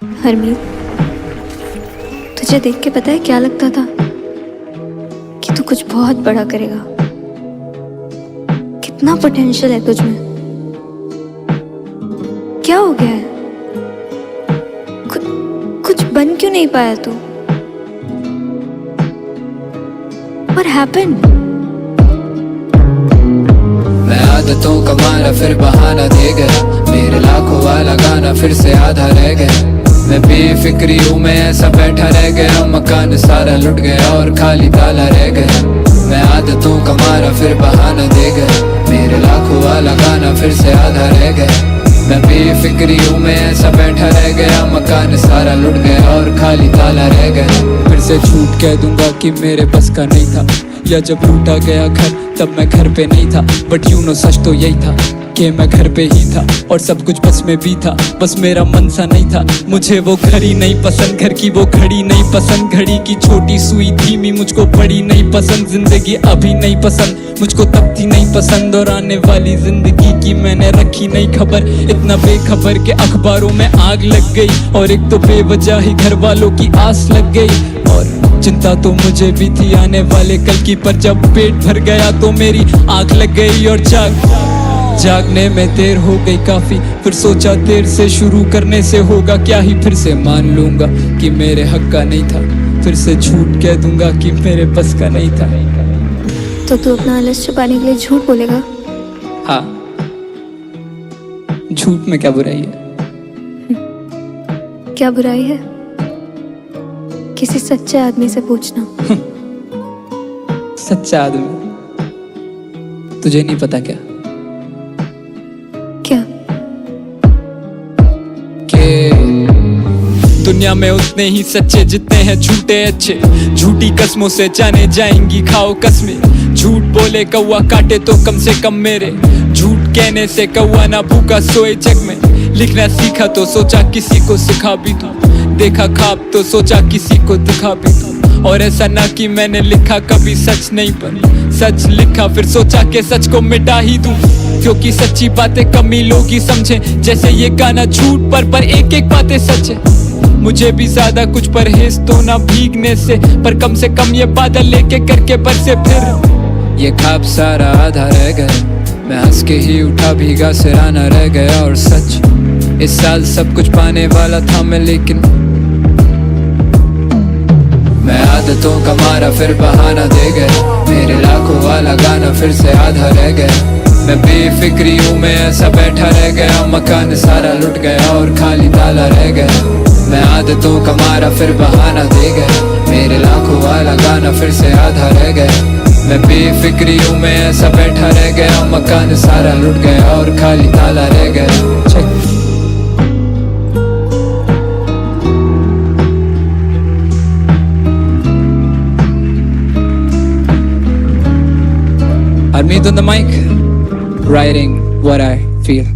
हरमीत, तुझे देख के पता है क्या लगता था कि तू कुछ बहुत बड़ा करेगा। कितना पोटेंशियल है तुझ में। क्या हो गया है? कुछ बन क्यों नहीं पाया तू? What happened? मैं आदतों का मारा फिर बहाना दे गया, मेरे लाखों वाला गाना फिर से आधा रह गया। मैं बेफिक्री हूँ, मैं ऐसा बैठा रह गया, मकान सारा लुट गया और खाली ताला रह गया। मैं आदतों का मारा फिर बहाना दे गया, मेरे लाखों वाला गाना फिर से आधा रह गया। मैं बेफिक्री हूँ, मैं ऐसा बैठा रह गया, मकान सारा लुट गया और खाली ताला रह गया। फिर से झूठ कह दूंगा कि मेरे बस का नहीं था, या जब लूटा गया घर तब मैं घर पे नहीं था। बट यू नो सच तो यही था कि मैं घर पे ही था और सब कुछ बस में भी था, बस मेरा मन सा नहीं था। मुझे वो घड़ी नहीं पसंद, घर की वो घड़ी नहीं पसंद, घड़ी की छोटी सुई धीमी मुझको पड़ी नहीं पसंद। जिंदगी अभी नहीं पसंद मुझको, तब थी नहीं पसंद, और आने वाली जिंदगी की मैंने रखी नहीं खबर। इतना बेखबर के अखबारों में आग लग गई, और एक तो बेवजह ही घर वालों की आस लग गई। और चिंता तो मुझे भी थी आने वाले कल की, पर जब पेट भर गया तो मेरी आंख लग गई। और जागने में देर हो गई काफी, फिर सोचा देर से शुरू करने से होगा क्या ही। फिर से मान लूंगा कि मेरे हक का नहीं था, फिर से झूठ कह दूंगा कि मेरे बस का नहीं था। तो तू अपना आलस छुपाने के लिए झूठ बोलेगा? हाँ, झूठ में क्या बुराई है? क्या बुराई है? किसी सच्चे आदमी से पूछना। सच्चा आदमी तुझे नहीं पता क्या? क्या? कि दुनिया में उतने ही सच्चे जितने हैं झूठे अच्छे। झूठी कस्मों से जाने जाएंगी खाओ कसमें। झूठ बोले कौवा काटे तो कम से कम मेरे, झूठ कहने से कौवा ना भूखा सोए जग में। लिखना सीखा तो सोचा किसी को सिखा भी दूं, देखा ख्वाब तो सोचा किसी को दिखा भी दूं। और ऐसा ना कि मैंने लिखा कभी सच नहीं, पर सच लिखा फिर सोचा कि सच को मिटा ही दूं। क्योंकि सच्ची बातें कम ही लोग ही समझे, जैसे ये गाना झूठ पर एक एक बातें सच है। मुझे भी ज्यादा कुछ परहेज तो ना भीगने से, पर कम से कम ये बादल लेके करके बरसे फिर। ये ख्वाब सारा आधा रह गया, मैं हंस के ही उठा भीगा सिराना रह गया। और सच इस साल सब कुछ पाने वाला था मैं, लेकिन मैं आदतों का मारा फिर बहाना दे गया, मेरे लाखों वाला गाना फिर से आधा रह गया। मैं बेफिक्री हूँ, मैं ऐसा बैठा रह गया, मकान सारा लुट गया और खाली ताला रह गया। मैं आदतों का मारा फिर बहाना दे गया, मेरे लाखों वाला गाना फिर से आधा रह गया। मैं बेफिक्री हूँ, मैं ऐसा बैठा रह गया, मकान सारा लुट गया और खाली ताला रह गया। Check. Harmeet on the mic, writing what I feel.